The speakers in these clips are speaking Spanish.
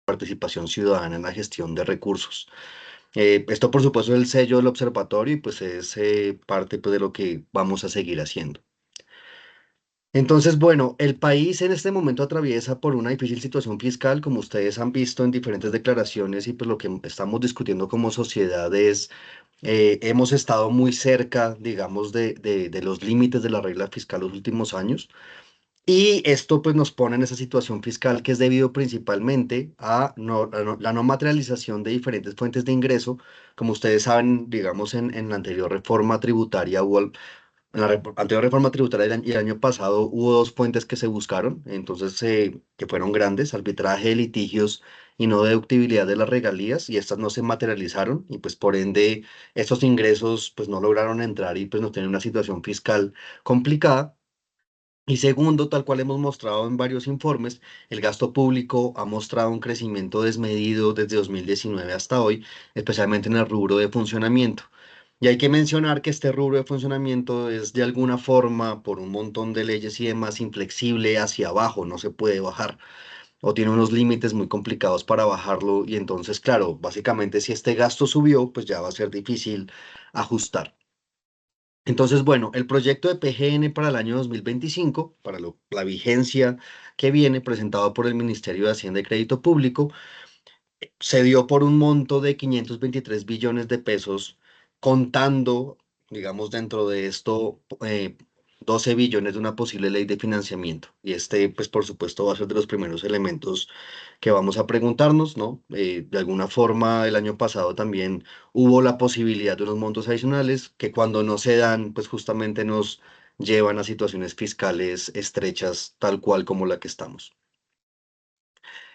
participación ciudadana en la gestión de recursos. Esto, por supuesto, es el sello del observatorio y pues es parte pues, de lo que vamos a seguir haciendo. Entonces, bueno, el país en este momento atraviesa por una difícil situación fiscal, como ustedes han visto en diferentes declaraciones y pues lo que estamos discutiendo como sociedad es, hemos estado muy cerca, digamos, de los límites de la regla fiscal los últimos años. Y esto pues nos pone en esa situación fiscal que es debido principalmente a la no materialización de diferentes fuentes de ingreso. Como ustedes saben, digamos, en la anterior reforma tributaria en la anterior reforma tributaria y el año pasado hubo dos fuentes que se buscaron, entonces que fueron grandes: arbitraje de litigios y no deductibilidad de las regalías, y estas no se materializaron y pues por ende estos ingresos pues no lograron entrar y pues nos tienen una situación fiscal complicada. Y segundo, tal cual hemos mostrado en varios informes, el gasto público ha mostrado un crecimiento desmedido desde 2019 hasta hoy, especialmente en el rubro de funcionamiento. Y hay que mencionar que este rubro de funcionamiento es de alguna forma, por un montón de leyes y demás, inflexible hacia abajo, no se puede bajar o tiene unos límites muy complicados para bajarlo. Y entonces, claro, básicamente si este gasto subió, pues ya va a ser difícil ajustar. Entonces, bueno, el proyecto de PGN para el año 2025, para la vigencia que viene, presentado por el Ministerio de Hacienda y Crédito Público, se dio por un monto de 523 billones de pesos, contando, digamos, dentro de esto, 12 billones de una posible ley de financiamiento. Y este, pues, por supuesto, va a ser de los primeros elementos que vamos a preguntarnos, ¿no? De alguna forma, el año pasado también hubo la posibilidad de unos montos adicionales que cuando no se dan, pues justamente nos llevan a situaciones fiscales estrechas, tal cual como la que estamos.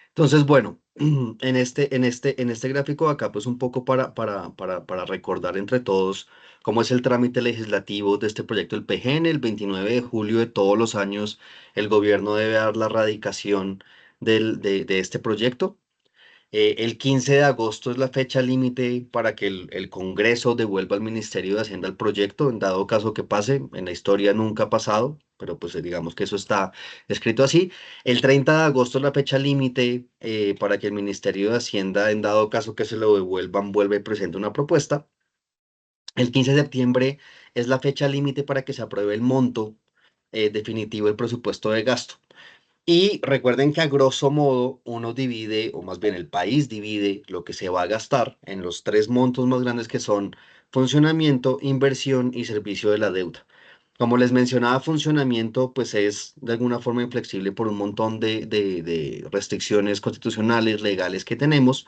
Entonces, bueno, en este gráfico de acá, pues un poco para recordar entre todos cómo es el trámite legislativo de este proyecto del PGN. El 29 de julio de todos los años, el gobierno debe dar la radicación de este proyecto. El 15 de agosto es la fecha límite para que el Congreso devuelva al Ministerio de Hacienda el proyecto, en dado caso que pase. En la historia nunca ha pasado, pero pues digamos que eso está escrito así. El 30 de agosto es la fecha límite para que el Ministerio de Hacienda, en dado caso que se lo devuelvan, vuelva y presente una propuesta. El 15 de septiembre es la fecha límite para que se apruebe el monto definitivo del presupuesto de gasto. Y recuerden que a grosso modo uno divide, o más bien el país divide lo que se va a gastar en los tres montos más grandes que son funcionamiento, inversión y servicio de la deuda. Como les mencionaba, funcionamiento pues es de alguna forma inflexible por un montón de restricciones constitucionales, legales que tenemos.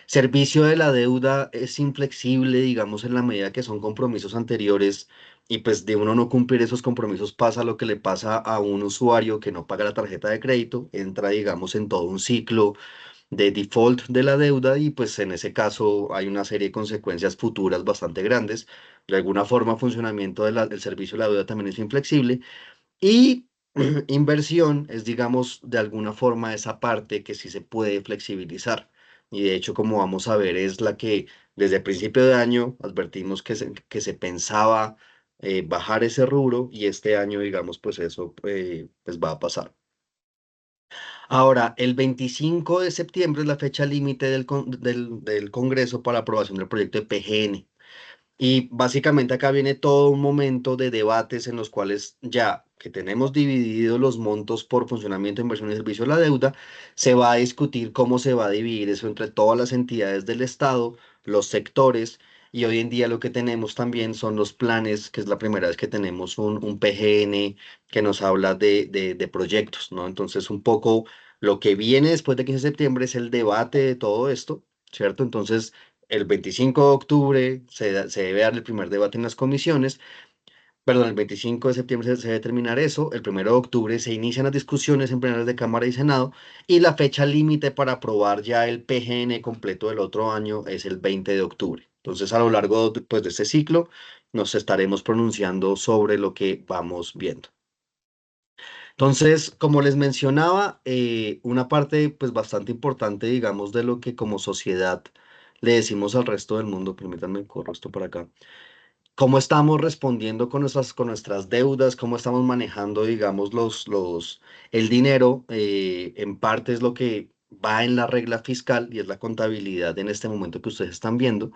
Servicio de la deuda es inflexible, digamos, en la medida que son compromisos anteriores y pues de uno no cumplir esos compromisos pasa lo que le pasa a un usuario que no paga la tarjeta de crédito, entra, digamos, en todo un ciclo de default de la deuda y pues en ese caso hay una serie de consecuencias futuras bastante grandes. De alguna forma, funcionamiento del servicio de la deuda también es inflexible y inversión es, digamos, de alguna forma esa parte que sí se puede flexibilizar. Y de hecho, como vamos a ver, es la que desde el principio de año advertimos que se pensaba bajar ese rubro y este año, digamos, pues eso pues va a pasar. Ahora, el 25 de septiembre es la fecha límite del Congreso para aprobación del proyecto de PGN. Y básicamente acá viene todo un momento de debates en los cuales ya que tenemos dividido los montos por funcionamiento, inversión y servicio de la deuda, se va a discutir cómo se va a dividir eso entre todas las entidades del Estado, los sectores, y hoy en día lo que tenemos también son los planes, que es la primera vez que tenemos un PGN que nos habla de proyectos, ¿no? Entonces un poco lo que viene después de 15 de septiembre es el debate de todo esto, ¿cierto? Entonces el 25 de octubre se debe dar el primer debate en las comisiones, perdón, el 25 de septiembre se debe terminar eso, el 1 de octubre se inician las discusiones en plenarias de Cámara y Senado y la fecha límite para aprobar ya el PGN completo del otro año es el 20 de octubre. Entonces, a lo largo pues, de este ciclo nos estaremos pronunciando sobre lo que vamos viendo. Entonces, como les mencionaba, una parte pues bastante importante, digamos, de lo que como sociedad le decimos al resto del mundo, permítanme corro esto para acá, cómo estamos respondiendo con nuestras deudas, cómo estamos manejando, digamos, el dinero, en parte es lo que va en la regla fiscal y es la contabilidad en este momento que ustedes están viendo.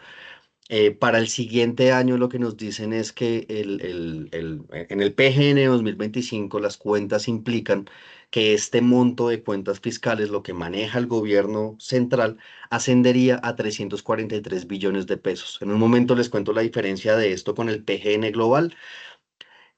Para el siguiente año lo que nos dicen es que en el PGN 2025 las cuentas implican que este monto de cuentas fiscales, lo que maneja el gobierno central, ascendería a 343 billones de pesos. En un momento les cuento la diferencia de esto con el PGN global.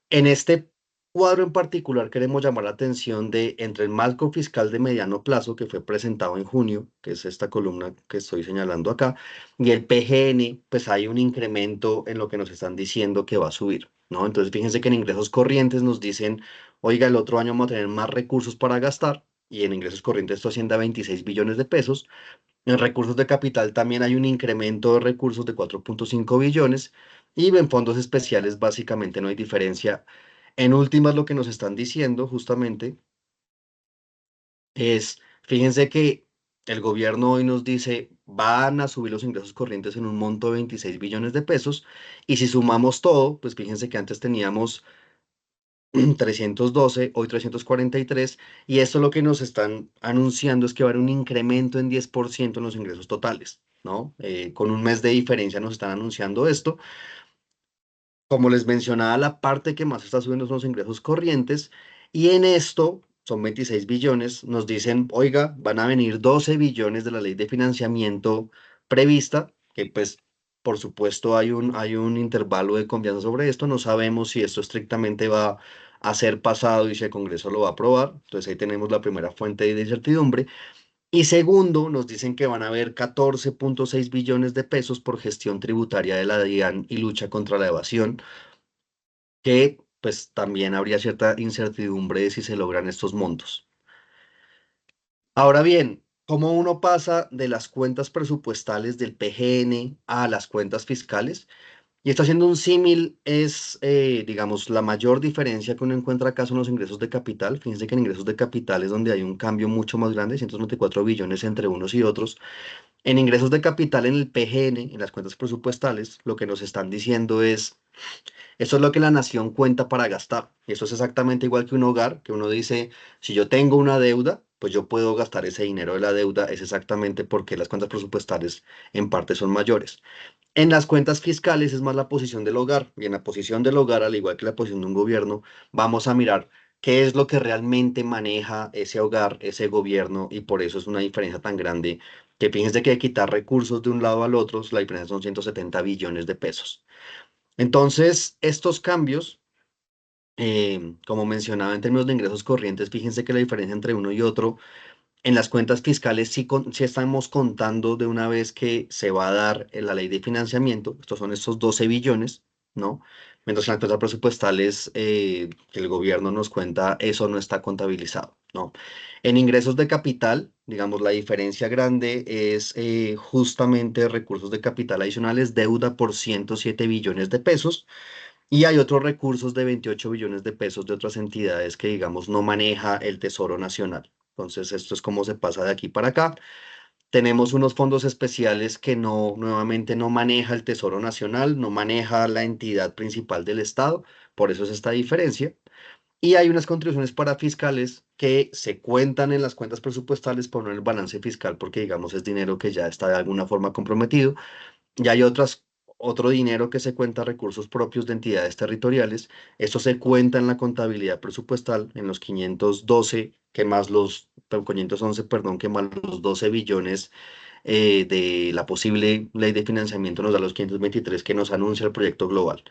En este cuadro en particular queremos llamar la atención de entre el marco fiscal de mediano plazo que fue presentado en junio, que es esta columna que estoy señalando acá, y el PGN, pues hay un incremento en lo que nos están diciendo que va a subir, ¿no? Entonces fíjense que en ingresos corrientes nos dicen, oiga, el otro año vamos a tener más recursos para gastar, y en ingresos corrientes esto asciende a 26 billones de pesos. En recursos de capital también hay un incremento de recursos de 4,5 billones y en fondos especiales básicamente no hay diferencia. En últimas, lo que nos están diciendo justamente es, fíjense que el gobierno hoy nos dice, van a subir los ingresos corrientes en un monto de 26 billones de pesos y si sumamos todo, pues fíjense que antes teníamos 312, hoy 343, y esto lo que nos están anunciando es que va a haber un incremento en 10% en los ingresos totales, ¿no? Con un mes de diferencia nos están anunciando esto. Como les mencionaba, la parte que más está subiendo son los ingresos corrientes, y en esto son 26 billones, nos dicen, oiga, van a venir 12 billones de la ley de financiamiento prevista, que pues... Por supuesto, hay un intervalo de confianza sobre esto. No sabemos si esto estrictamente va a ser pasado y si el Congreso lo va a aprobar. Entonces ahí tenemos la primera fuente de incertidumbre. Y segundo, nos dicen que van a haber 14,6 billones de pesos por gestión tributaria de la DIAN y lucha contra la evasión, que pues también habría cierta incertidumbre de si se logran estos montos. Ahora bien, ¿cómo uno pasa de las cuentas presupuestales del PGN a las cuentas fiscales? Y está haciendo un símil, es, digamos, la mayor diferencia que uno encuentra acá son los ingresos de capital. Fíjense que en ingresos de capital es donde hay un cambio mucho más grande, 194 billones entre unos y otros. En ingresos de capital en el PGN, en las cuentas presupuestales, lo que nos están diciendo es, eso es lo que la nación cuenta para gastar. Y eso es exactamente igual que un hogar, que uno dice, si yo tengo una deuda, pues yo puedo gastar ese dinero de la deuda, es exactamente porque las cuentas presupuestales en parte son mayores. En las cuentas fiscales es más la posición del hogar, y en la posición del hogar, al igual que la posición de un gobierno, vamos a mirar qué es lo que realmente maneja ese hogar, ese gobierno, y por eso es una diferencia tan grande, que fíjense que de quitar recursos de un lado al otro, la diferencia son 170 billones de pesos. Entonces, estos cambios, como mencionaba en términos de ingresos corrientes, fíjense que la diferencia entre uno y otro en las cuentas fiscales sí, sí estamos contando de una vez que se va a dar en la ley de financiamiento, estos son estos 12 billones, ¿no? Mientras que en las cuentas presupuestales que el gobierno nos cuenta, eso no está contabilizado, ¿no? En ingresos de capital, digamos, la diferencia grande es justamente recursos de capital adicionales, deuda por 107 billones de pesos, y hay otros recursos de 28 billones de pesos de otras entidades que, digamos, no maneja el Tesoro Nacional. Entonces, esto es cómo se pasa de aquí para acá. Tenemos unos fondos especiales que no, nuevamente no maneja el Tesoro Nacional, no maneja la entidad principal del Estado, por eso es esta diferencia. Y hay unas contribuciones para fiscales que se cuentan en las cuentas presupuestales, pero no en el balance fiscal, porque digamos es dinero que ya está de alguna forma comprometido. Y hay otro dinero que se cuenta recursos propios de entidades territoriales. Esto se cuenta en la contabilidad presupuestal en los 512, que más los, 511, perdón, que más los 12 billones de la posible ley de financiamiento nos da los 523 que nos anuncia el proyecto global.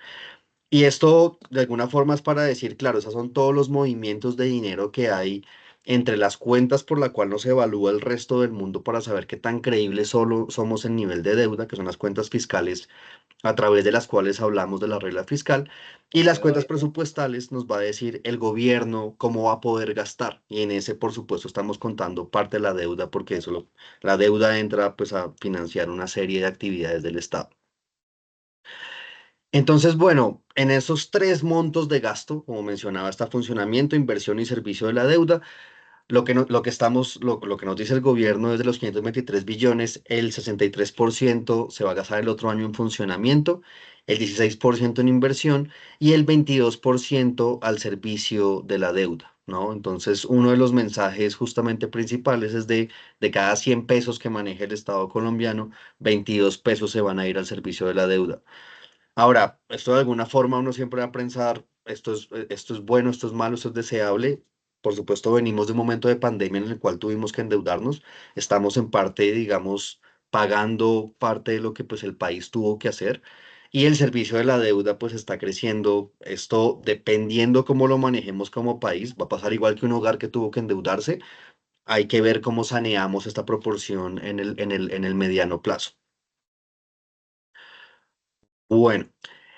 Y esto de alguna forma es para decir, claro, esos son todos los movimientos de dinero que hay entre las cuentas por la cual nos evalúa el resto del mundo para saber qué tan creíbles solo somos en nivel de deuda, que son las cuentas fiscales a través de las cuales hablamos de la regla fiscal, y las cuentas presupuestales nos va a decir el gobierno cómo va a poder gastar. Y en ese, por supuesto, estamos contando parte de la deuda porque la deuda entra pues a financiar una serie de actividades del Estado. Entonces, bueno, en esos tres montos de gasto, como mencionaba, está funcionamiento, inversión y servicio de la deuda. Lo que nos dice el gobierno es de los 523 billones, el 63% se va a gastar el otro año en funcionamiento, el 16% en inversión y el 22% al servicio de la deuda. ¿no? Entonces, uno de los mensajes justamente principales es de cada 100 pesos que maneja el Estado colombiano, 22 pesos se van a ir al servicio de la deuda. Ahora, esto de alguna forma uno siempre va a pensar, esto es bueno, esto es malo, esto es deseable. Por supuesto, venimos de un momento de pandemia en el cual tuvimos que endeudarnos. Estamos en parte, digamos, pagando parte de lo que pues el país tuvo que hacer. Y el servicio de la deuda pues está creciendo. Esto, dependiendo cómo lo manejemos como país, va a pasar igual que un hogar que tuvo que endeudarse. Hay que ver cómo saneamos esta proporción en el mediano plazo. Bueno.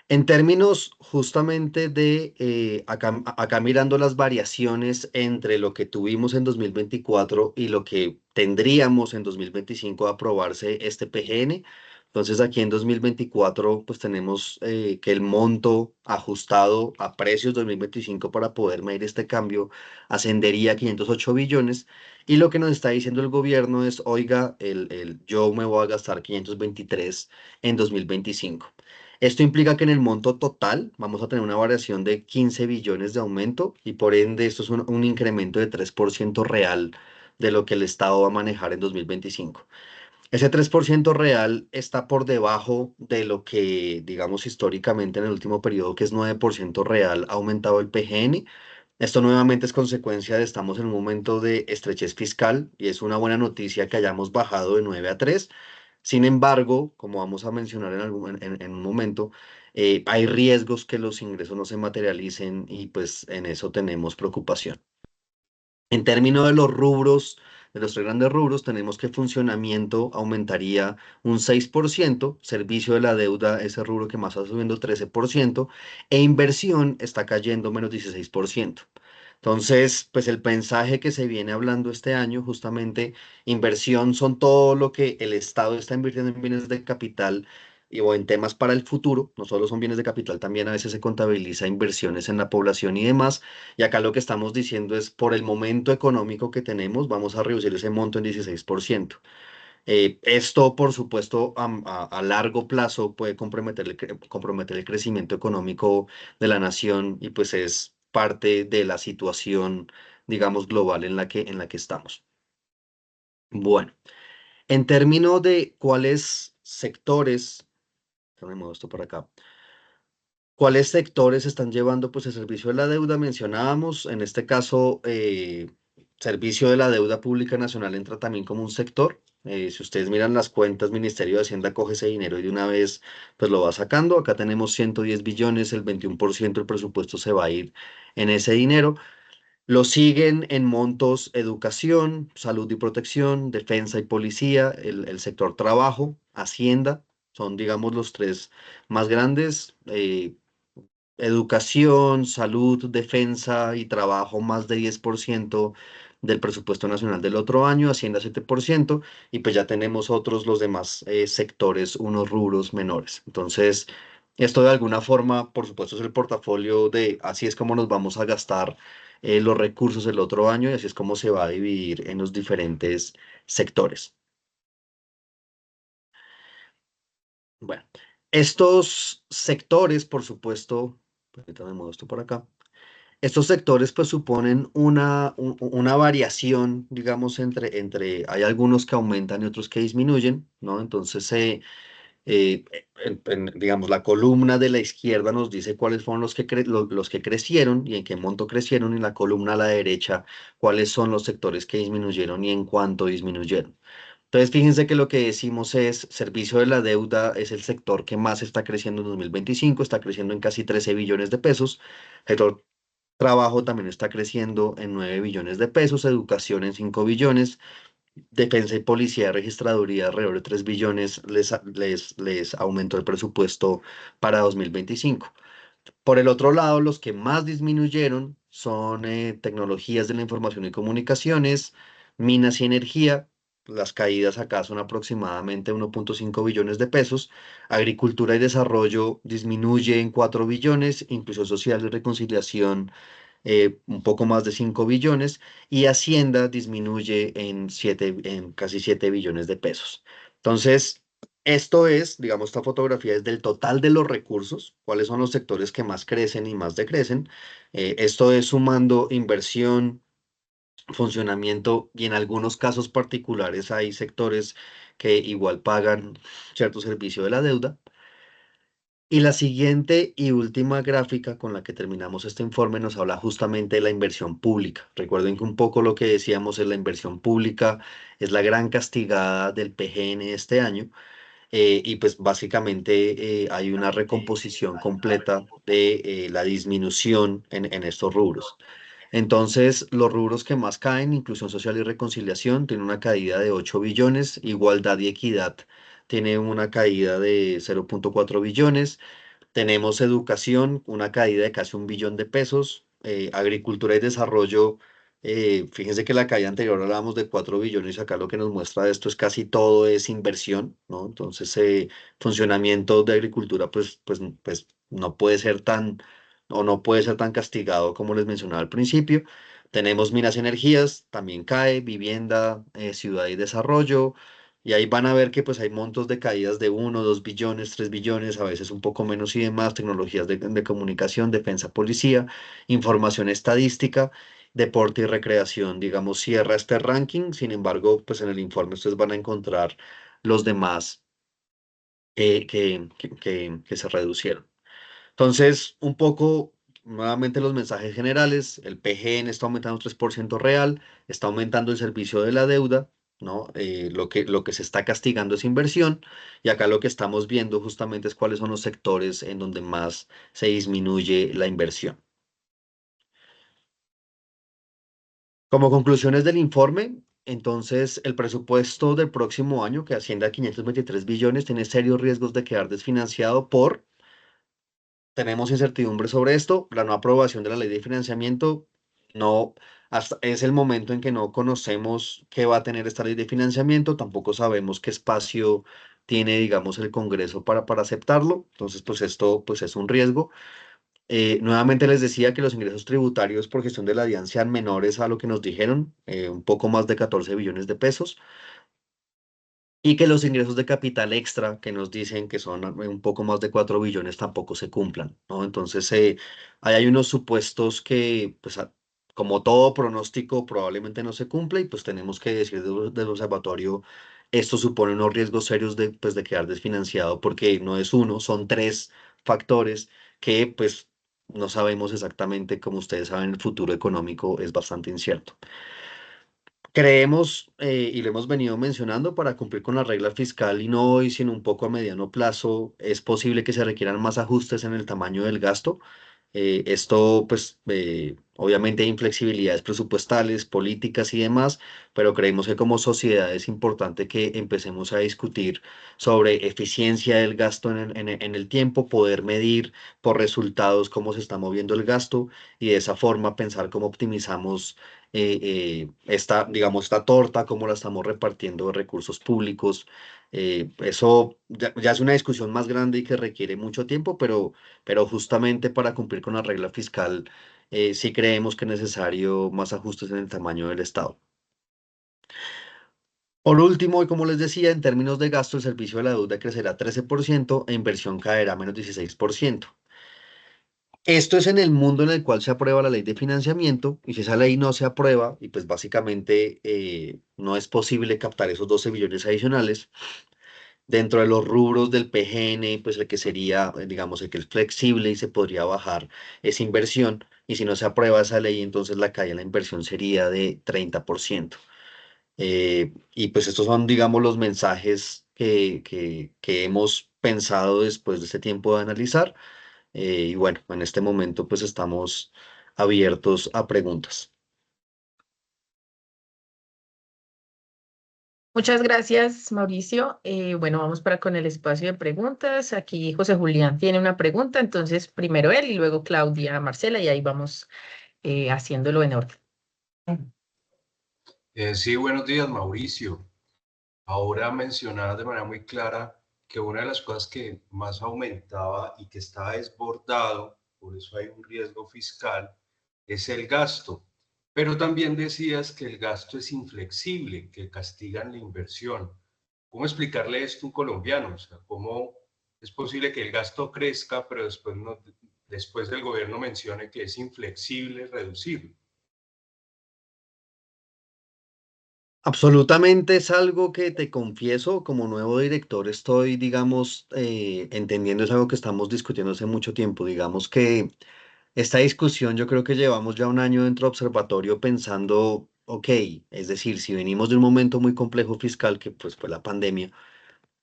En términos justamente de acá mirando las variaciones entre lo que tuvimos en 2024 y lo que tendríamos en 2025 a aprobarse este PGN. Entonces aquí en 2024 pues tenemos que el monto ajustado a precios 2025 para poder medir este cambio ascendería a 508 billones y lo que nos está diciendo el gobierno es, oiga, yo me voy a gastar 523 en 2025. Esto implica que en el monto total vamos a tener una variación de 15 billones de aumento y por ende esto es un incremento de 3% real de lo que el Estado va a manejar en 2025. Ese 3% real está por debajo de lo que, digamos, históricamente en el último periodo, que es 9% real, ha aumentado el PGN. Esto nuevamente es consecuencia de estamos en un momento de estrechez fiscal y es una buena noticia que hayamos bajado de 9 a 3. Sin embargo, como vamos a mencionar en un momento, hay riesgos que los ingresos no se materialicen y pues en eso tenemos preocupación. En términos de los rubros, de los tres grandes rubros, tenemos que funcionamiento aumentaría un 6%, servicio de la deuda, ese rubro que más está subiendo 13%, e inversión está cayendo menos 16%. Entonces, pues el mensaje que se viene hablando este año, justamente, inversión son todo lo que el Estado está invirtiendo en bienes de capital o en temas para el futuro, no solo son bienes de capital, también a veces se contabiliza inversiones en la población y demás. Y acá lo que estamos diciendo es, por el momento económico que tenemos, vamos a reducir ese monto en 16%. Esto, por supuesto, a largo plazo puede comprometer el crecimiento económico de la nación y pues es parte de la situación, digamos, global en la que estamos. Bueno, en términos de cuáles sectores, déjame mover esto por acá. ¿Cuáles sectores están llevando pues el servicio de la deuda? Mencionábamos, en este caso, servicio de la deuda pública nacional entra también como un sector. Si ustedes miran las cuentas, Ministerio de Hacienda coge ese dinero y de una vez pues lo va sacando. Acá tenemos 110 billones, el 21% del presupuesto se va a ir en ese dinero. Lo siguen en montos educación, salud y protección, defensa y policía, el sector trabajo, Hacienda, son digamos los tres más grandes. Educación, salud, defensa y trabajo más de 10% del presupuesto nacional del otro año, Hacienda 7%, y pues ya tenemos otros, los demás sectores, unos rubros menores. Entonces, esto de alguna forma, por supuesto, es el portafolio de así es como nos vamos a gastar los recursos el otro año y así es como se va a dividir en los diferentes sectores. Bueno, estos sectores, por supuesto, permítame mover esto por acá. Estos sectores pues suponen una variación, digamos, hay algunos que aumentan y otros que disminuyen, ¿no? Entonces, digamos, la columna de la izquierda nos dice cuáles fueron los que crecieron y en qué monto crecieron, y la columna a la derecha cuáles son los sectores que disminuyeron y en cuánto disminuyeron. Entonces, fíjense que lo que decimos es, servicio de la deuda es el sector que más está creciendo en 2025, está creciendo en casi 13 billones de pesos. Sector trabajo también está creciendo en 9 billones de pesos, educación en 5 billones, defensa y policía, registraduría alrededor de 3 billones, les aumentó el presupuesto para 2025. Por el otro lado, los que más disminuyeron son tecnologías de la información y comunicaciones, minas y energía. Las caídas acá son aproximadamente 1.5 billones de pesos. Agricultura y desarrollo disminuye en 4 billones. Inclusión social y reconciliación un poco más de 5 billones. Y Hacienda disminuye en casi 7 billones de pesos. Entonces, Esto es, digamos, esta fotografía es del total de los recursos, cuáles son los sectores que más crecen y más decrecen. Esto es sumando inversión, funcionamiento y en algunos casos particulares hay sectores que igual pagan cierto servicio de la deuda. Y la siguiente y última gráfica con la que terminamos este informe nos habla justamente de la inversión pública. Recuerden que un poco lo que decíamos es la inversión pública es la gran castigada del PGN este año y pues básicamente hay una recomposición completa de la disminución en estos rubros. Entonces, los rubros que más caen, inclusión social y reconciliación, tiene una caída de 8 billones, igualdad y equidad tiene una caída de 0,4 billones, tenemos educación, una caída de casi 1 billón de pesos, agricultura y desarrollo, fíjense que la caída anterior hablábamos de 4 billones, acá lo que nos muestra esto es casi todo es inversión, ¿no? Entonces, funcionamiento de agricultura, pues no puede ser tan o no puede ser tan castigado como les mencionaba al principio. Tenemos minas y energías, también cae, vivienda, ciudad y desarrollo. Y ahí van a ver que pues hay montos de caídas de 1, 2 billones, 3 billones, a veces un poco menos y demás, tecnologías de comunicación, defensa, policía, información estadística, deporte y recreación, digamos, cierra este ranking. Sin embargo, pues en el informe ustedes van a encontrar los demás que se reducieron. Entonces, un poco, nuevamente los mensajes generales, el PGN está aumentando un 3% real, está aumentando el servicio de la deuda, ¿no? Lo que se está castigando es inversión, y acá lo que estamos viendo justamente es cuáles son los sectores en donde más se disminuye la inversión. Como conclusiones del informe, entonces el presupuesto del próximo año, que asciende a 523 billones, tiene serios riesgos de quedar desfinanciado por tenemos incertidumbre sobre esto, la no aprobación de la ley de financiamiento, no, hasta es el momento en que no conocemos qué va a tener esta ley de financiamiento, tampoco sabemos qué espacio tiene, digamos, el Congreso para aceptarlo, entonces, pues esto, pues es un riesgo. Nuevamente les decía que los ingresos tributarios por gestión de la DIAN sean menores a lo que nos dijeron, un poco más de 14 billones de pesos y que los ingresos de capital extra que nos dicen que son un poco más de 4 billones tampoco se cumplan, ¿no? Entonces, ahí hay unos supuestos que, pues, como todo pronóstico, probablemente no se cumple y pues tenemos que decir del observatorio, esto supone unos riesgos serios de, pues, de quedar desfinanciado porque no es uno, son tres factores que, pues, no sabemos exactamente, como ustedes saben, el futuro económico es bastante incierto. Creemos, y lo hemos venido mencionando, para cumplir con la regla fiscal y no hoy, sino un poco a mediano plazo, es posible que se requieran más ajustes en el tamaño del gasto. Esto, pues, obviamente hay inflexibilidades presupuestales, políticas y demás, pero creemos que como sociedad es importante que empecemos a discutir sobre eficiencia del gasto en el tiempo, poder medir por resultados cómo se está moviendo el gasto y de esa forma pensar cómo optimizamos esta, digamos, esta torta, cómo la estamos repartiendo de recursos públicos. Eso ya es una discusión más grande y que requiere mucho tiempo, pero justamente para cumplir con la regla fiscal, sí creemos que es necesario más ajustes en el tamaño del Estado. Por último, y como les decía, en términos de gasto, el servicio de la deuda crecerá 13% e inversión caerá menos 16%. Esto es en el mundo en el cual se aprueba la ley de financiamiento y si esa ley no se aprueba y pues básicamente no es posible captar esos 12 billones adicionales dentro de los rubros del PGN, pues el que sería, digamos, el que es flexible y se podría bajar es inversión y si no se aprueba esa ley entonces la caída en la inversión sería de 30%. Y pues estos son, digamos, los mensajes que hemos pensado después de este tiempo de analizar. Y bueno, en este momento pues estamos abiertos a preguntas. Muchas gracias, Mauricio. Bueno, vamos para con el espacio de preguntas. Aquí José Julián tiene una pregunta, entonces primero él y luego Claudia, Marcela, y ahí vamos haciéndolo en orden. Sí, buenos días, Mauricio. Ahora mencionabas de manera muy clara que una de las cosas que más aumentaba y que estaba desbordado, por eso hay un riesgo fiscal, es el gasto. Pero también decías que el gasto es inflexible, que castigan la inversión. ¿cómo explicarle esto a un colombiano? O sea, ¿cómo es posible que el gasto crezca, pero después, no, después el gobierno mencione que es inflexible reducirlo? Absolutamente es algo que te confieso, como nuevo director estoy, digamos, entendiendo, es algo que estamos discutiendo hace mucho tiempo. Digamos que esta discusión yo creo que llevamos ya un año dentro de Observatorio pensando, ok, es decir, si venimos de un momento muy complejo fiscal, que pues fue la pandemia,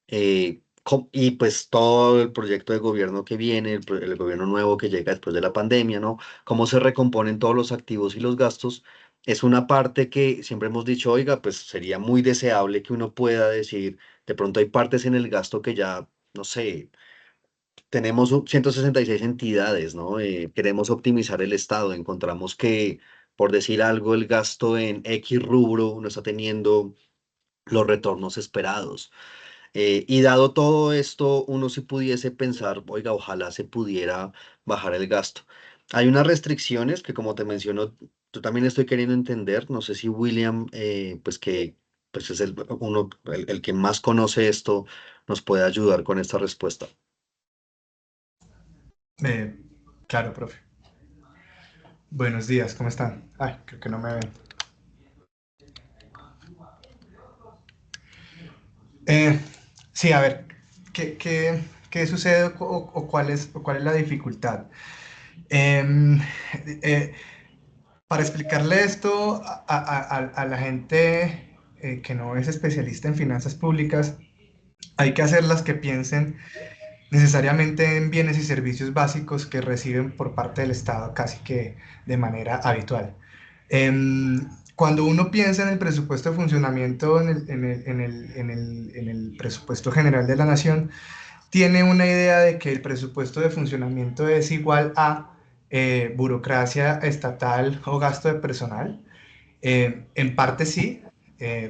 y pues todo el proyecto de gobierno que viene, el gobierno nuevo que llega después de la pandemia, ¿no? Cómo se recomponen todos los activos y los gastos, es una parte que siempre hemos dicho, oiga, pues sería muy deseable que uno pueda decir, de pronto hay partes en el gasto que ya, no sé, tenemos 166 entidades, ¿no? Queremos optimizar el Estado, encontramos que, por decir algo, el gasto en X rubro no está teniendo los retornos esperados. Y dado todo esto, uno si pudiese pensar, oiga, ojalá se pudiera bajar el gasto. Hay unas restricciones que, como te menciono, yo también estoy queriendo entender. No sé si William, pues que pues es el que más conoce esto, nos puede ayudar con esta respuesta. Eh, claro, profe. Buenos días, ¿cómo están? Ay, creo que no me ven. Eh, sí, a ver, ¿qué sucede o cuál es la dificultad? Em, eh, para explicarle esto a la gente que no es especialista en finanzas públicas, hay que hacerlas que piensen necesariamente en bienes y servicios básicos que reciben por parte del Estado casi que de manera habitual. Cuando uno piensa en el presupuesto de funcionamiento, en el presupuesto general de la nación, tiene una idea de que el presupuesto de funcionamiento es igual a burocracia estatal o gasto de personal. En parte sí,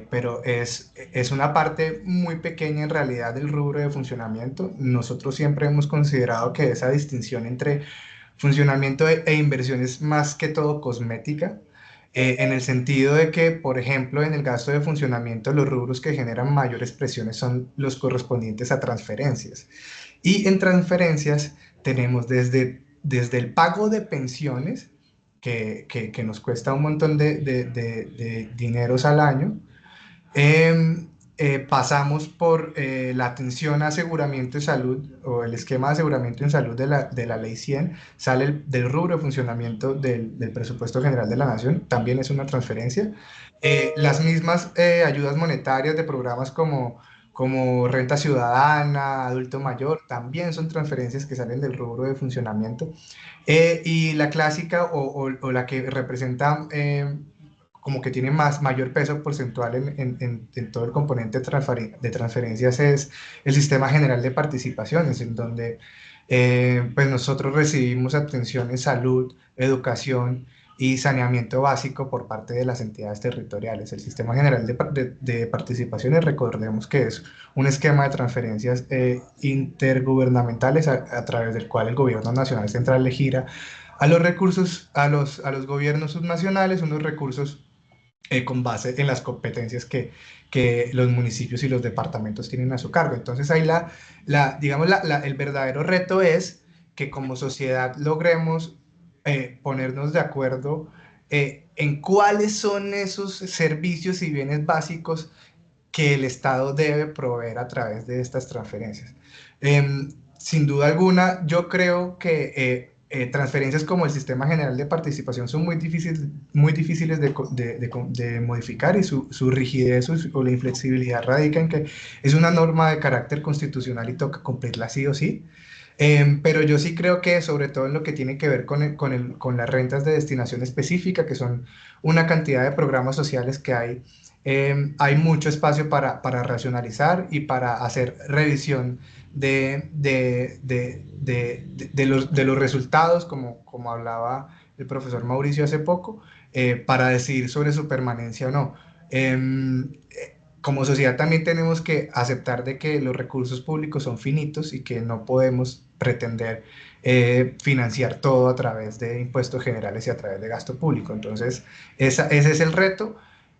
pero es una parte muy pequeña en realidad del rubro de funcionamiento. Nosotros siempre hemos considerado que esa distinción entre funcionamiento e inversión es más que todo cosmética, en el sentido de que, por ejemplo, en el gasto de funcionamiento, los rubros que generan mayores presiones son los correspondientes a transferencias. Y en transferencias tenemos desde el pago de pensiones, que nos cuesta un montón de dineros al año. Pasamos por la atención a aseguramiento de salud o el esquema de aseguramiento en salud de la ley 100, sale del rubro de funcionamiento del presupuesto general de la nación, también es una transferencia. Las mismas ayudas monetarias de programas como renta ciudadana, adulto mayor, también son transferencias que salen del rubro de funcionamiento. Y la clásica o la que representa como que tiene mayor peso porcentual en todo el componente de transferencias es el sistema general de participaciones, en donde pues nosotros recibimos atención en salud, educación y saneamiento básico por parte de las entidades territoriales. El sistema general de participaciones, recordemos que es un esquema de transferencias intergubernamentales a través del cual el gobierno nacional central le gira a los recursos, a los gobiernos subnacionales, unos recursos con base en las competencias que los municipios y los departamentos tienen a su cargo. Entonces ahí digamos, el verdadero reto es que como sociedad logremos ponernos de acuerdo en cuáles son esos servicios y bienes básicos que el Estado debe proveer a través de estas transferencias. Sin duda alguna, yo creo que transferencias como el Sistema General de Participación son muy difíciles de modificar, y su rigidez o la inflexibilidad radica en que es una norma de carácter constitucional y toca cumplirla sí o sí. Pero yo sí creo que, sobre todo en lo que tiene que ver con las rentas de destinación específica, que son una cantidad de programas sociales que hay mucho espacio para racionalizar y para hacer revisión de los resultados, como hablaba el profesor Mauricio hace poco, para decidir sobre su permanencia o no. Como sociedad también tenemos que aceptar de que los recursos públicos son finitos y que no podemos pretender financiar todo a través de impuestos generales y a través de gasto público. Entonces, ese es el reto.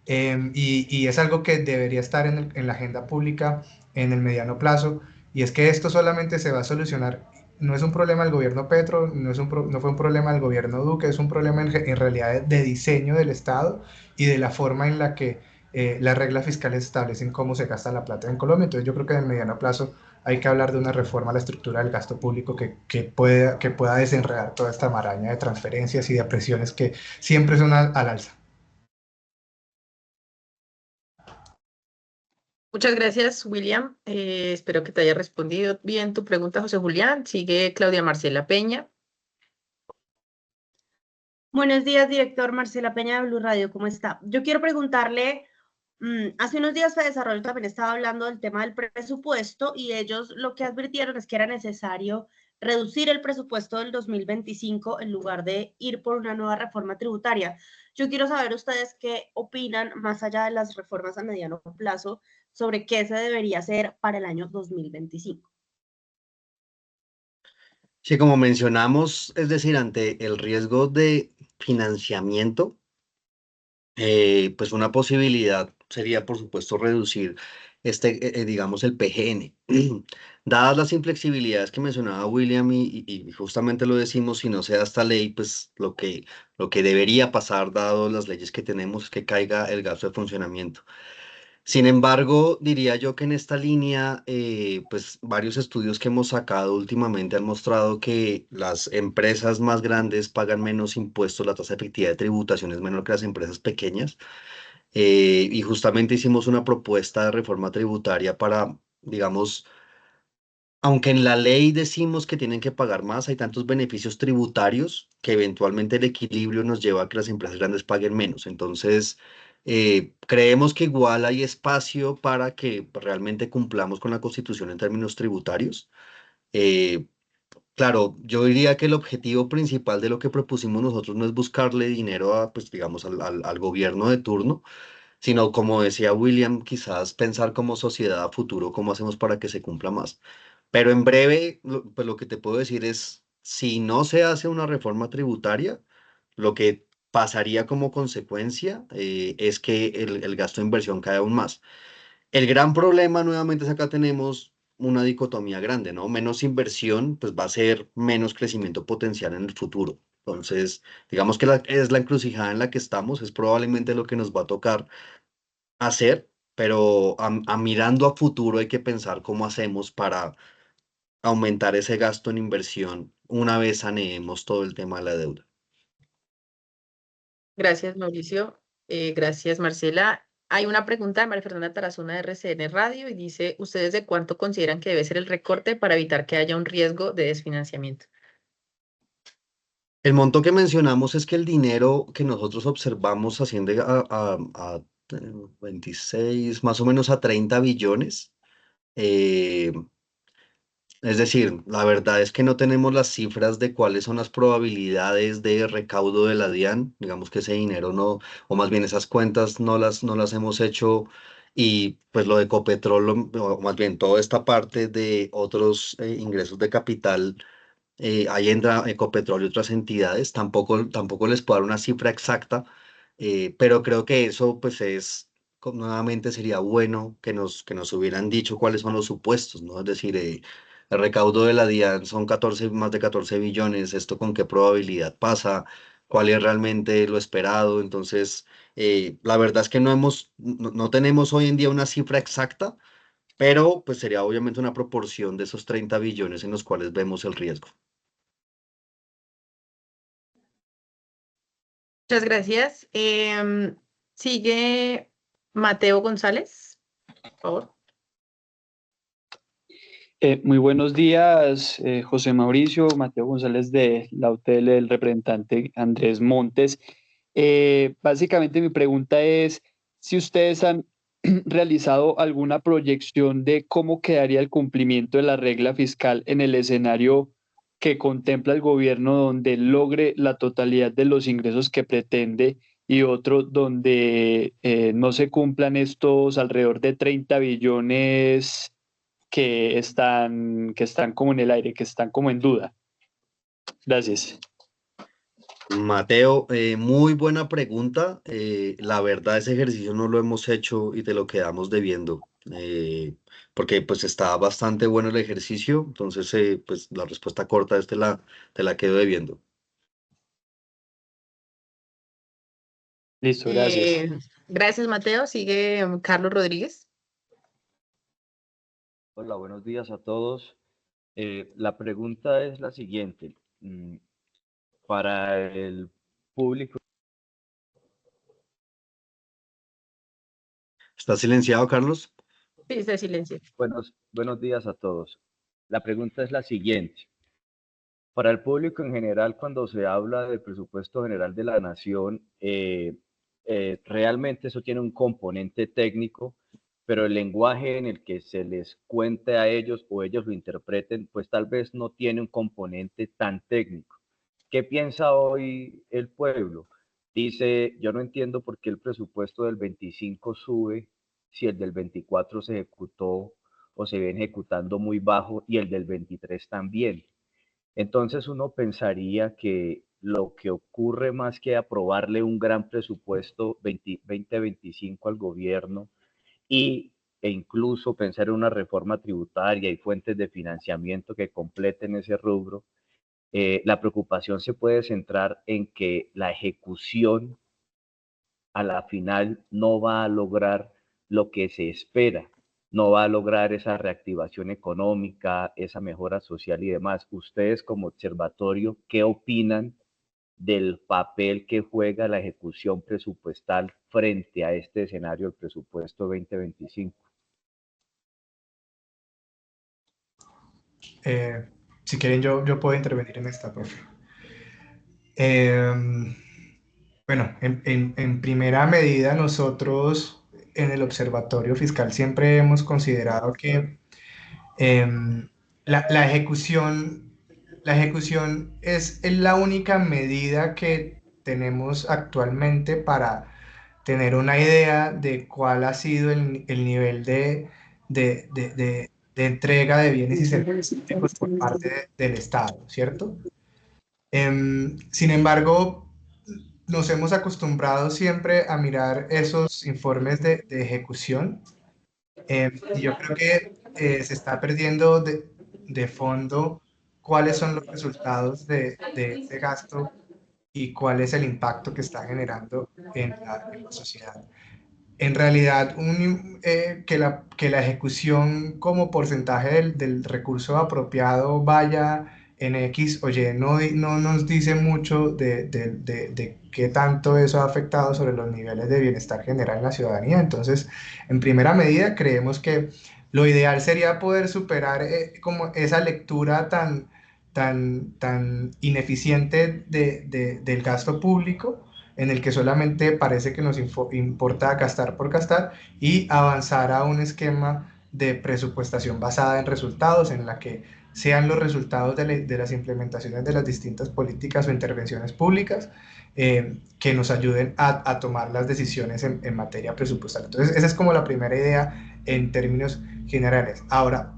y es algo que debería estar en la agenda pública en el mediano plazo, y es que esto solamente se va a solucionar. No es un problema del gobierno Petro, no fue un problema del gobierno Duque, es un problema en realidad de diseño del Estado y de la forma en la que las reglas fiscales establecen cómo se gasta la plata en Colombia. Entonces yo creo que en el mediano plazo hay que hablar de una reforma a la estructura del gasto público que pueda desenredar toda esta maraña de transferencias y de presiones que siempre son al alza. Muchas gracias, William. Espero que te haya respondido bien tu pregunta, José Julián. Sigue Claudia Marcela Peña. Buenos días, director Marcela Peña de Blue Radio, ¿cómo está? Yo quiero preguntarle, hace unos días de desarrollo también estaba hablando del tema del presupuesto y ellos lo que advirtieron es que era necesario reducir el presupuesto del 2025 en lugar de ir por una nueva reforma tributaria. Yo quiero saber ustedes qué opinan, más allá de las reformas a mediano plazo, sobre qué se debería hacer para el año 2025. Sí, como mencionamos, es decir, ante el riesgo de financiamiento, pues una posibilidad sería, por supuesto, reducir digamos, el PGN. Dadas las inflexibilidades que mencionaba William y justamente lo decimos, si no se da esta ley, pues lo que debería pasar, dado las leyes que tenemos, es que caiga el gasto de funcionamiento. Sin embargo, diría yo que en esta línea, pues varios estudios que hemos sacado últimamente han mostrado que las empresas más grandes pagan menos impuestos, la tasa efectiva de tributación es menor que las empresas pequeñas, y justamente hicimos una propuesta de reforma tributaria para, digamos, aunque en la ley decimos que tienen que pagar más, hay tantos beneficios tributarios que eventualmente el equilibrio nos lleva a que las empresas grandes paguen menos. Entonces, creemos que igual hay espacio para que realmente cumplamos con la Constitución en términos tributarios. Eh, claro, yo diría que el objetivo principal de lo que propusimos nosotros no es buscarle dinero a, pues, digamos, al gobierno de turno, sino, como decía William, quizás pensar como sociedad a futuro cómo hacemos para que se cumpla más. Pero en breve, pues lo que te puedo decir es, si no se hace una reforma tributaria, lo que pasaría como consecuencia es que el gasto de inversión cae aún más. El gran problema nuevamente es acá tenemos una dicotomía grande, ¿no? Menos inversión, pues va a ser menos crecimiento potencial en el futuro. Entonces, digamos que es la encrucijada en la que estamos, es probablemente lo que nos va a tocar hacer, pero mirando a futuro hay que pensar cómo hacemos para aumentar ese gasto en inversión una vez saneemos todo el tema de la deuda. Gracias, Mauricio. Gracias, Marcela. Hay una pregunta de María Fernanda Tarazona de RCN Radio y dice, ¿ustedes de cuánto consideran que debe ser el recorte para evitar que haya un riesgo de desfinanciamiento? El monto que mencionamos es que el dinero que nosotros observamos asciende a 26, más o menos a 30 billones. Eh, Es decir, la verdad es que no tenemos las cifras de cuáles son las probabilidades de recaudo de la DIAN. Digamos que ese dinero no, o más bien esas cuentas no las hemos hecho. Y pues lo de Ecopetrol, o más bien toda esta parte de otros ingresos de capital, ahí entra Ecopetrol y otras entidades. Tampoco les puedo dar una cifra exacta, pero creo que eso pues nuevamente sería bueno que nos hubieran dicho cuáles son los supuestos, ¿no? Es decir, el recaudo de la DIAN son más de 14 billones, ¿esto con qué probabilidad pasa? ¿Cuál es realmente lo esperado? Entonces, la verdad es que no tenemos hoy en día una cifra exacta, pero pues sería obviamente una proporción de esos 30 billones en los cuales vemos el riesgo. Muchas gracias. Sigue Mateo González, por favor. Muy buenos días, José Mauricio, Mateo González de la UTL, el representante Andrés Montes. Básicamente mi pregunta es si ustedes han realizado alguna proyección de cómo quedaría el cumplimiento de la regla fiscal en el escenario que contempla el gobierno donde logre la totalidad de los ingresos que pretende y otro donde no se cumplan estos alrededor de 30 billones que están como en el aire, que están como en duda. Gracias. Mateo, muy buena pregunta. La verdad, ese ejercicio no lo hemos hecho y te lo quedamos debiendo, porque pues está bastante bueno el ejercicio, entonces pues la respuesta corta es te la quedo debiendo. Listo, gracias. Gracias, Mateo. Sigue Carlos Rodríguez. Hola, buenos días a todos. La pregunta es la siguiente. Para el público, ¿Está silenciado, Carlos? Sí, se silencio. buenos días a todos. La pregunta es la siguiente. Para el público en general, cuando se habla del presupuesto general de la nación, realmente eso tiene un componente técnico, pero el lenguaje en el que se les cuente a ellos o ellos lo interpreten, pues tal vez no tiene un componente tan técnico. ¿Qué piensa hoy el pueblo? Dice, yo no entiendo por qué el presupuesto del 25 sube si el del 24 se ejecutó o se viene ejecutando muy bajo y el del 23 también. Entonces uno pensaría que lo que ocurre más que aprobarle un gran presupuesto 2025 al gobierno y, e incluso pensar en una reforma tributaria y fuentes de financiamiento que completen ese rubro, la preocupación se puede centrar en que la ejecución a la final no va a lograr lo que se espera, no va a lograr esa reactivación económica, esa mejora social y demás. Ustedes como observatorio, ¿qué opinan del papel que juega la ejecución presupuestal frente a este escenario del presupuesto 2025? Si quieren, yo puedo intervenir en esta, profe. Bueno, en primera medida, nosotros en el Observatorio Fiscal siempre hemos considerado que em, la ejecución es la única medida que tenemos actualmente para tener una idea de cuál ha sido el nivel de entrega de bienes y servicios por parte del Estado, ¿cierto? Sin embargo, nos hemos acostumbrado siempre a mirar esos informes de ejecución, y yo creo que se está perdiendo de fondo cuáles son los resultados de ese gasto y cuál es el impacto que está generando en la sociedad. En realidad, que la ejecución como porcentaje del recurso apropiado vaya en X o Y no nos dice mucho de qué tanto eso ha afectado sobre los niveles de bienestar general en la ciudadanía. Entonces, en primera medida, creemos que lo ideal sería poder superar como esa lectura tan ineficiente del gasto público, en el que solamente parece que nos importa gastar por gastar, y avanzar a un esquema de presupuestación basada en resultados, en la que sean los resultados de las implementaciones de las distintas políticas o intervenciones públicas que nos ayuden a tomar las decisiones en materia presupuestal. Entonces, esa es como la primera idea en términos generales. Ahora,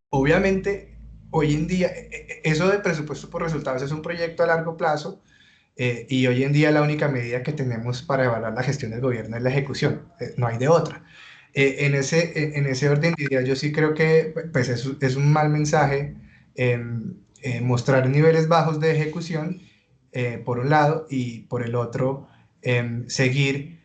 obviamente, hoy en día, eso de presupuesto por resultados es un proyecto a largo plazo, y hoy en día la única medida que tenemos para evaluar la gestión del gobierno es la ejecución, no hay de otra. En ese orden de ideas, yo sí creo que pues, es un mal mensaje mostrar niveles bajos de ejecución, por un lado, y por el otro, seguir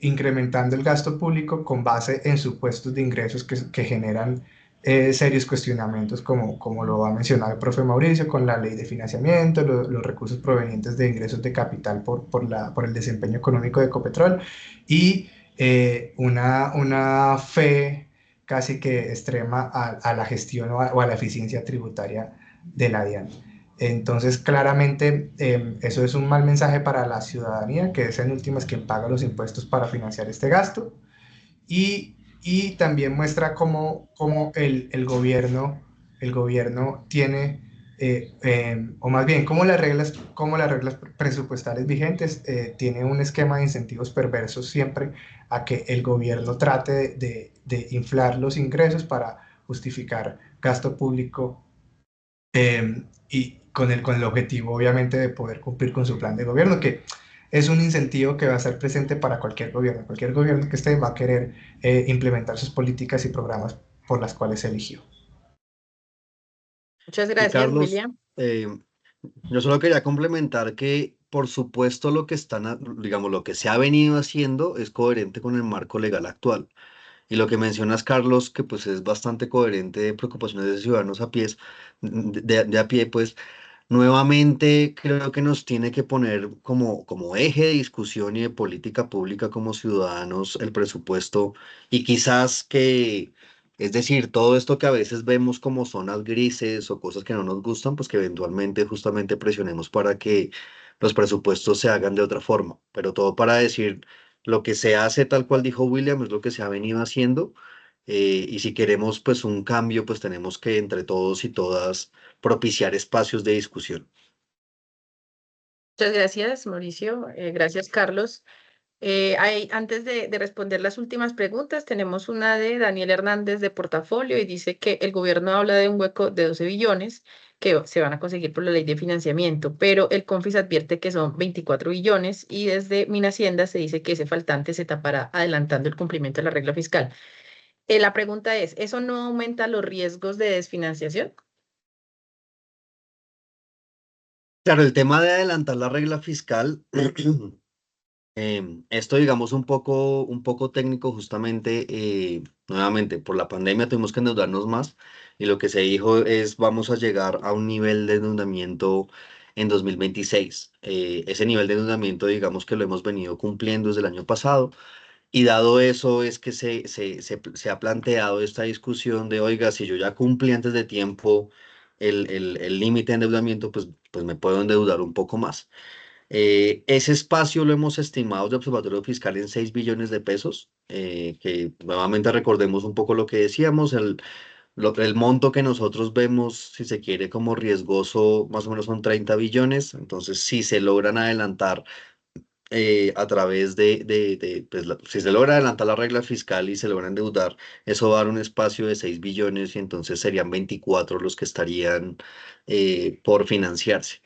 incrementando el gasto público con base en supuestos de ingresos que generan serios cuestionamientos, como lo va a mencionar el profe Mauricio, con la ley de financiamiento, los recursos provenientes de ingresos de capital por el desempeño económico de Ecopetrol, y una fe casi que extrema a la gestión o a la eficiencia tributaria de la DIAN. Entonces, claramente, eso es un mal mensaje para la ciudadanía, que es en últimas quien paga los impuestos para financiar este gasto, y también muestra cómo el gobierno tiene, o más bien, cómo las reglas presupuestales vigentes tiene un esquema de incentivos perversos siempre a que el gobierno trate de inflar los ingresos para justificar gasto público, con el objetivo, obviamente, de poder cumplir con su plan de gobierno, que es un incentivo que va a estar presente para cualquier gobierno. Cualquier gobierno que esté va a querer implementar sus políticas y programas por las cuales se eligió. Muchas Y gracias, Carlos, William. yo solo quería complementar que, por supuesto, lo que digamos, lo que se ha venido haciendo es coherente con el marco legal actual. Y lo que mencionas, Carlos, que pues es bastante coherente de preocupaciones de ciudadanos a pies, de a pie, pues nuevamente creo que nos tiene que poner como eje de discusión y de política pública como ciudadanos el presupuesto y quizás que, es decir, todo esto que a veces vemos como zonas grises o cosas que no nos gustan, pues que eventualmente justamente presionemos para que los presupuestos se hagan de otra forma, pero todo para decir lo que se hace, tal cual dijo William, es lo que se ha venido haciendo. Y si queremos pues un cambio, pues tenemos que entre todos y todas propiciar espacios de discusión. Muchas gracias, Mauricio. Gracias, Carlos. Antes de responder las últimas preguntas, tenemos una de Daniel Hernández de Portafolio y dice que el gobierno habla de un hueco de 12 billones que se van a conseguir por la ley de financiamiento, pero el Confis advierte que son 24 billones y desde Minhacienda se dice que ese faltante se tapará adelantando el cumplimiento de la regla fiscal. La pregunta es, ¿eso no aumenta los riesgos de desfinanciación? Claro, el tema de adelantar la regla fiscal, esto digamos un poco técnico justamente, nuevamente por la pandemia tuvimos que endeudarnos más y lo que se dijo es vamos a llegar a un nivel de endeudamiento en 2026. Ese nivel de endeudamiento digamos que lo hemos venido cumpliendo desde el año pasado. Y dado eso es que se ha planteado esta discusión de, oiga, si yo ya cumplí antes de tiempo el límite de endeudamiento, pues me puedo endeudar un poco más. Ese espacio lo hemos estimado de Observatorio Fiscal en 6 billones de pesos, que nuevamente recordemos un poco lo que decíamos, el monto que nosotros vemos, si se quiere, como riesgoso, más o menos son 30 billones, entonces si se logran adelantar a través pues, si se logra adelantar la regla fiscal y se logra endeudar, eso va a dar un espacio de 6 billones y entonces serían 24 los que estarían por financiarse.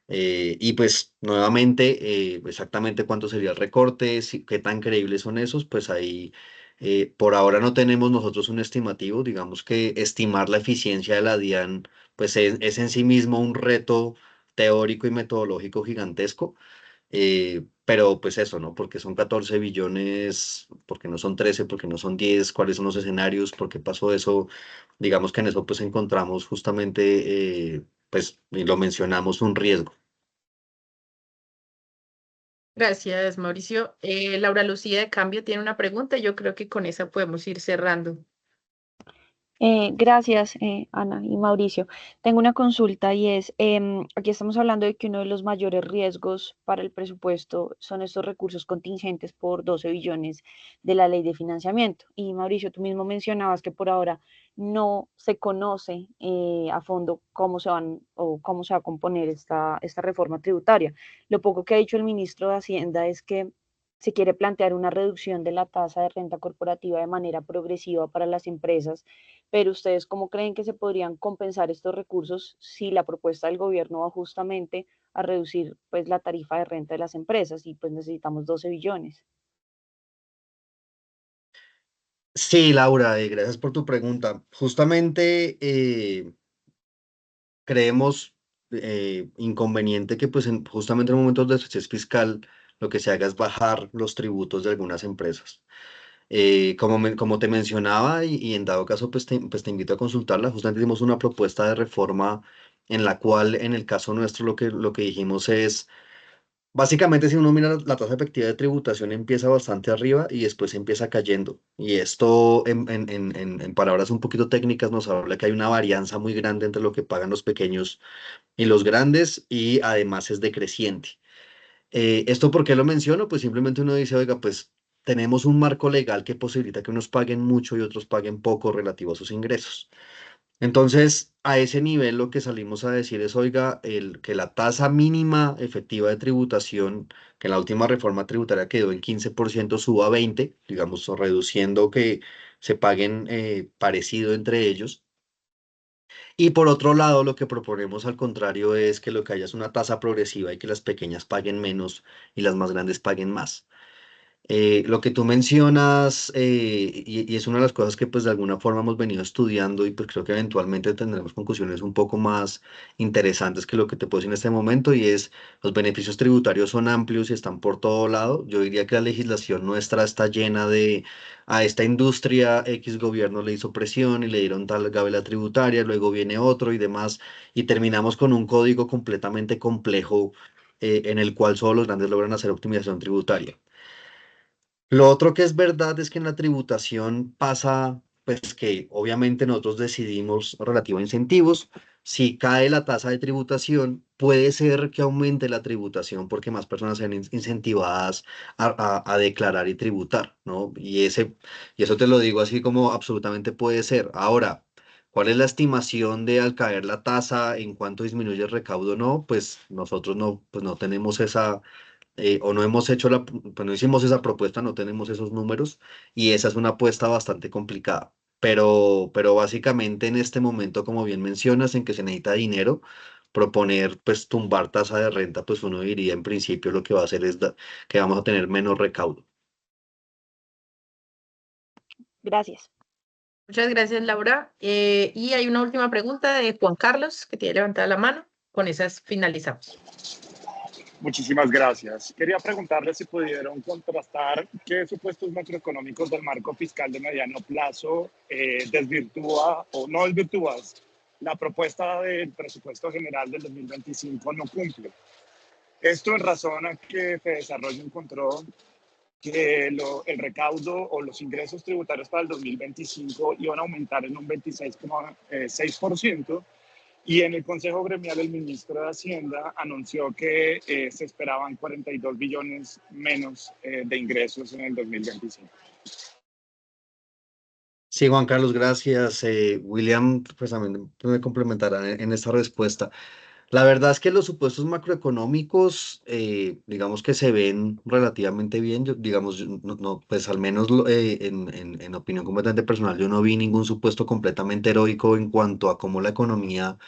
Y pues nuevamente, exactamente cuánto sería el recorte, qué tan creíbles son esos, pues ahí por ahora no tenemos nosotros un estimativo, digamos que estimar la eficiencia de la DIAN, pues es en sí mismo un reto teórico y metodológico gigantesco. Pero pues eso, ¿no? Porque son 14 billones, porque no son 13, porque no son 10, cuáles son los escenarios, por qué pasó eso. Digamos que en eso pues encontramos justamente, pues, y lo mencionamos, un riesgo. Gracias, Mauricio. Laura Lucía de Cambio tiene una pregunta y yo creo que con esa podemos ir cerrando. Gracias, Ana y Mauricio. Tengo una consulta y es, aquí estamos hablando de que uno de los mayores riesgos para el presupuesto son estos recursos contingentes por 12 billones de la ley de financiamiento. Y Mauricio, tú mismo mencionabas que por ahora no se conoce a fondo cómo se van o cómo se va a componer esta reforma tributaria. Lo poco que ha dicho el ministro de Hacienda es que se quiere plantear una reducción de la tasa de renta corporativa de manera progresiva para las empresas, pero ustedes, ¿cómo creen que se podrían compensar estos recursos si la propuesta del gobierno va justamente a reducir pues la tarifa de renta de las empresas y pues necesitamos 12 billones? Sí, Laura, gracias por tu pregunta. Justamente creemos inconveniente que pues justamente en momentos de estrechez fiscal lo que se haga es bajar los tributos de algunas empresas. Como te mencionaba y en dado caso pues te invito a consultarla, justamente hicimos una propuesta de reforma en la cual en el caso nuestro lo que dijimos es, básicamente si uno mira la tasa efectiva de tributación empieza bastante arriba y después empieza cayendo. Y esto en palabras un poquito técnicas nos habla que hay una varianza muy grande entre lo que pagan los pequeños y los grandes y además es decreciente. ¿Esto por qué lo menciono? Pues simplemente uno dice, oiga, pues tenemos un marco legal que posibilita que unos paguen mucho y otros paguen poco relativo a sus ingresos. Entonces, a ese nivel lo que salimos a decir es, oiga, que la tasa mínima efectiva de tributación, que en la última reforma tributaria quedó en 15%, suba a 20, digamos, o reduciendo que se paguen parecido entre ellos. Y por otro lado, lo que proponemos al contrario es que lo que haya es una tasa progresiva y que las pequeñas paguen menos y las más grandes paguen más. Lo que tú mencionas, y es una de las cosas que pues de alguna forma hemos venido estudiando y pues creo que eventualmente tendremos conclusiones un poco más interesantes que lo que te puedo decir en este momento, y es los beneficios tributarios son amplios y están por todo lado. Yo diría que la legislación nuestra está llena de a esta industria X gobierno le hizo presión y le dieron tal gabela tributaria, luego viene otro y demás, y terminamos con un código completamente complejo en el cual solo los grandes logran hacer optimización tributaria. Lo otro que es verdad es que en la tributación pasa, pues que obviamente nosotros decidimos relativo a incentivos. Si cae la tasa de tributación, puede ser que aumente la tributación porque más personas sean incentivadas a declarar y tributar, ¿no? Y eso te lo digo así como absolutamente puede ser. Ahora, ¿cuál es la estimación de al caer la tasa, en cuánto disminuye el recaudo? No, pues nosotros no, pues no tenemos esa o no hemos hecho pues no hicimos esa propuesta, no tenemos esos números y esa es una apuesta bastante complicada. Pero básicamente en este momento, como bien mencionas, en que se necesita dinero, proponer pues tumbar tasa de renta, pues uno diría en principio lo que va a hacer es que vamos a tener menos recaudo. Gracias. Muchas gracias, Laura. Y hay una última pregunta de Juan Carlos, que tiene levantada la mano. Con esas finalizamos. Muchísimas gracias. Quería preguntarle si pudieron contrastar qué supuestos macroeconómicos del marco fiscal de mediano plazo desvirtúa o no desvirtúa la propuesta del presupuesto general del 2025 no cumple. Esto en razón a que Fedesarrollo encontró que el recaudo o los ingresos tributarios para el 2025 iban a aumentar en un 26,6%. Y en el Consejo Gremial, el ministro de Hacienda anunció que se esperaban 42 billones menos de ingresos en el 2025. Sí, Juan Carlos, gracias. William, pues también me complementará en esta respuesta. La verdad es que los supuestos macroeconómicos, digamos que se ven relativamente bien. Digamos, pues al menos en opinión completamente personal, yo no vi ningún supuesto completamente heroico en cuanto a cómo la economía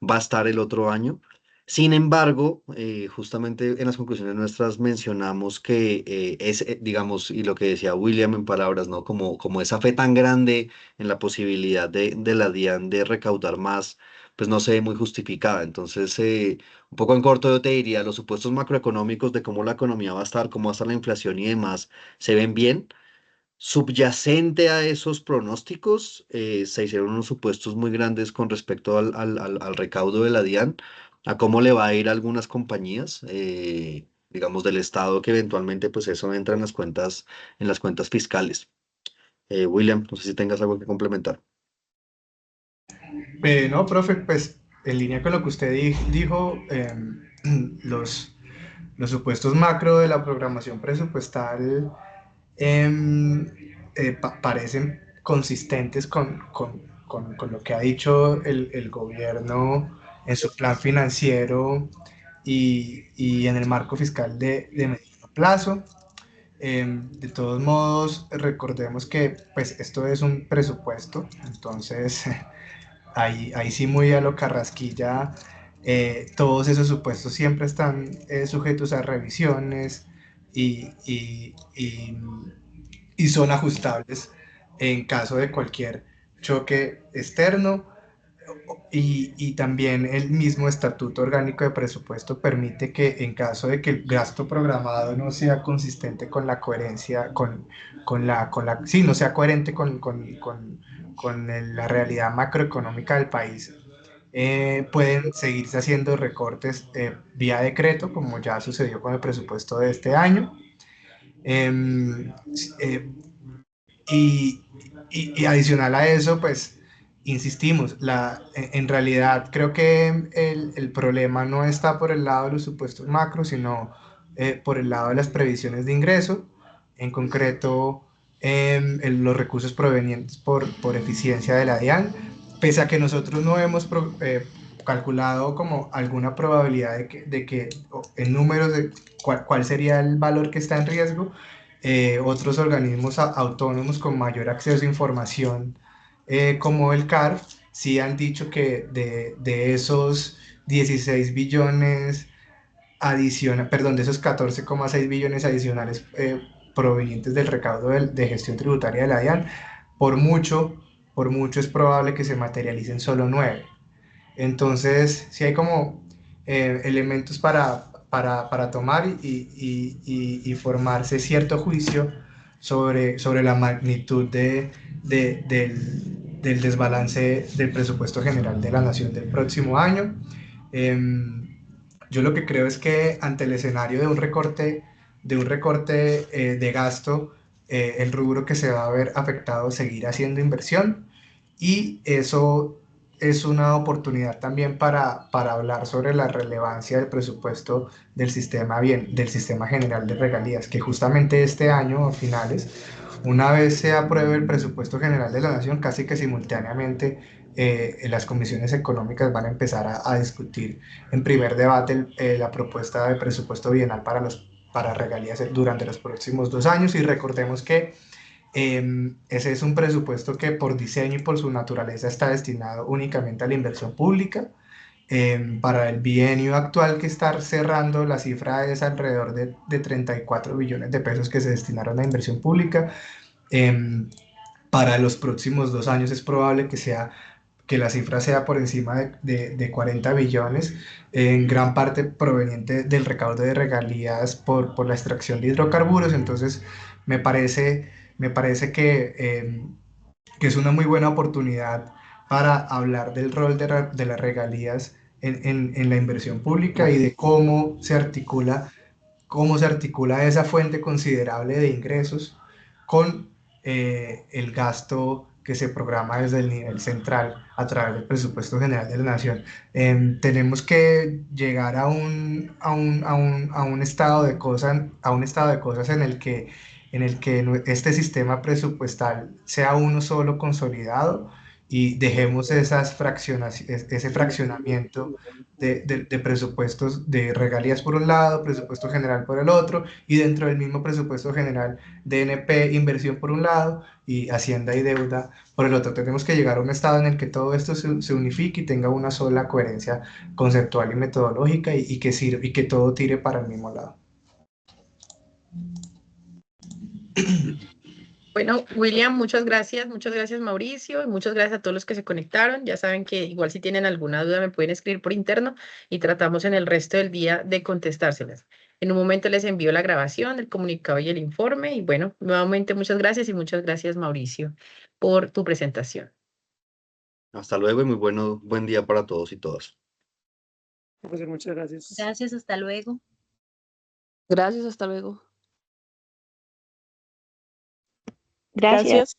va a estar el otro año. Sin embargo, justamente en las conclusiones nuestras mencionamos que digamos, y lo que decía William en palabras, ¿no? Como esa fe tan grande en la posibilidad de la DIAN de recaudar más, pues no se ve muy justificada. Entonces, un poco en corto yo te diría, los supuestos macroeconómicos de cómo la economía va a estar, cómo va a estar la inflación y demás, se ven bien. Subyacente a esos pronósticos, se hicieron unos supuestos muy grandes con respecto al recaudo de la DIAN, a cómo le va a ir a algunas compañías, digamos, del Estado, que eventualmente pues eso entra en las cuentas fiscales. William, no sé si tengas algo que complementar. No, profe, pues en línea con lo que usted dijo, los supuestos macro de la programación presupuestal parecen consistentes con lo que ha dicho el gobierno en su plan financiero y en el marco fiscal de mediano plazo. De todos modos, recordemos que pues, esto es un presupuesto, entonces ahí sí muy a lo Carrasquilla, todos esos supuestos siempre están sujetos a revisiones y, y, y, y son ajustables en caso de cualquier choque externo. Y también el mismo estatuto orgánico de presupuesto permite que en caso de que el gasto programado no sea consistente con la coherencia, sí, no sea coherente con la realidad macroeconómica del país, pueden seguirse haciendo recortes vía decreto, como ya sucedió con el presupuesto de este año. Em, eh, y adicional a eso, pues insistimos, en realidad creo que el problema no está por el lado de los supuestos macros, sino por el lado de las previsiones de ingreso, en concreto los recursos provenientes por eficiencia de la DIAN, pese a que nosotros no hemos calculado como alguna probabilidad de que en números de cuál sería el valor que está en riesgo. Otros organismos autónomos con mayor acceso a información como el CARF sí han dicho que de esos 16 billones perdón, de esos 14,6 billones adicionales provenientes del recaudo de gestión tributaria de la DIAN, por mucho, por mucho es probable que se materialicen solo 9. Entonces, sí hay como elementos para tomar y formarse cierto juicio sobre la magnitud del desbalance del presupuesto general de la nación del próximo año. Yo lo que creo es que ante el escenario de un recorte de gasto, el rubro que se va a ver afectado seguirá siendo inversión, y eso es una oportunidad también para hablar sobre la relevancia del presupuesto del sistema general de regalías, que justamente este año, a finales, una vez se apruebe el presupuesto general de la nación, casi que simultáneamente las comisiones económicas van a empezar a discutir en primer debate la propuesta de presupuesto bienal para regalías durante los próximos 2 años. Y recordemos que ese es un presupuesto que por diseño y por su naturaleza está destinado únicamente a la inversión pública. Para el bienio actual que está cerrando, la cifra es alrededor de 34 billones de pesos que se destinaron a inversión pública. Em, para los próximos 2 años es probable que la cifra sea por encima de 40 billones, en gran parte proveniente del recaudo de regalías por la extracción de hidrocarburos. Entonces, me parece que es una muy buena oportunidad para hablar del rol de las regalías en la inversión pública y de cómo se articula esa fuente considerable de ingresos con el gasto que se programa desde el nivel central a través del presupuesto general de la nación. Tenemos que llegar a un estado de cosas en el que este sistema presupuestal sea uno solo consolidado, y dejemos ese fraccionamiento de presupuestos de regalías por un lado, presupuesto general por el otro, y dentro del mismo presupuesto general, DNP, inversión por un lado, y Hacienda y deuda por el otro. Tenemos que llegar a un estado en el que todo esto se unifique y tenga una sola coherencia conceptual y metodológica, y que sirva, y que todo tire para el mismo lado. Bueno, William, muchas gracias Mauricio, y muchas gracias a todos los que se conectaron. Ya saben que igual si tienen alguna duda me pueden escribir por interno y tratamos en el resto del día de contestárselas. En un momento les envío la grabación, el comunicado y el informe. Y bueno, nuevamente muchas gracias y muchas gracias Mauricio por tu presentación. Hasta luego y buen día para todos y todas. Pues muchas gracias. Gracias, hasta luego. Gracias, hasta luego. Gracias.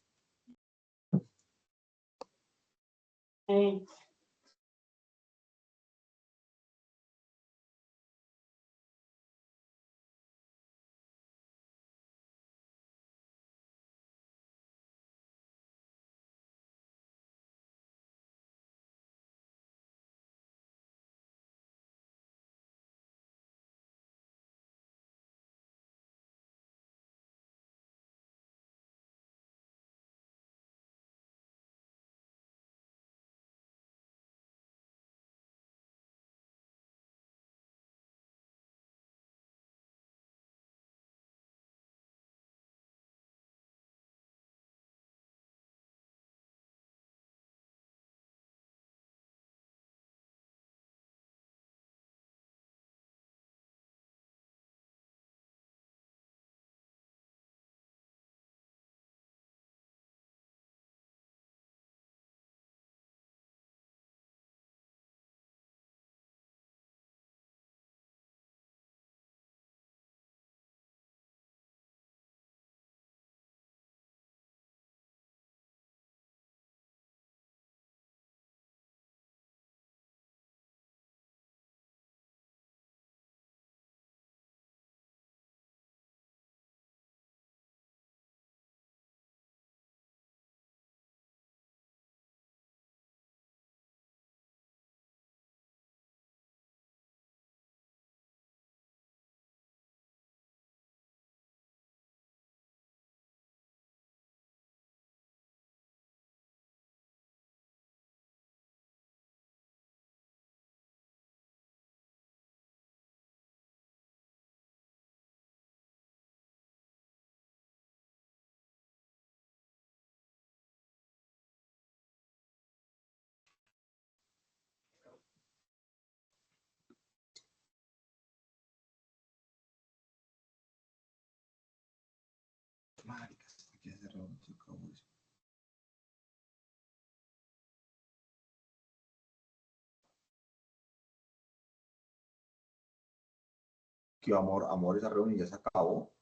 que amor, esa reunión ya se acabó.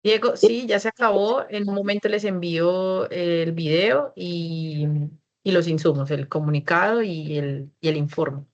Diego, sí, ya se acabó. En un momento les envío el video y los insumos, el comunicado y el informe.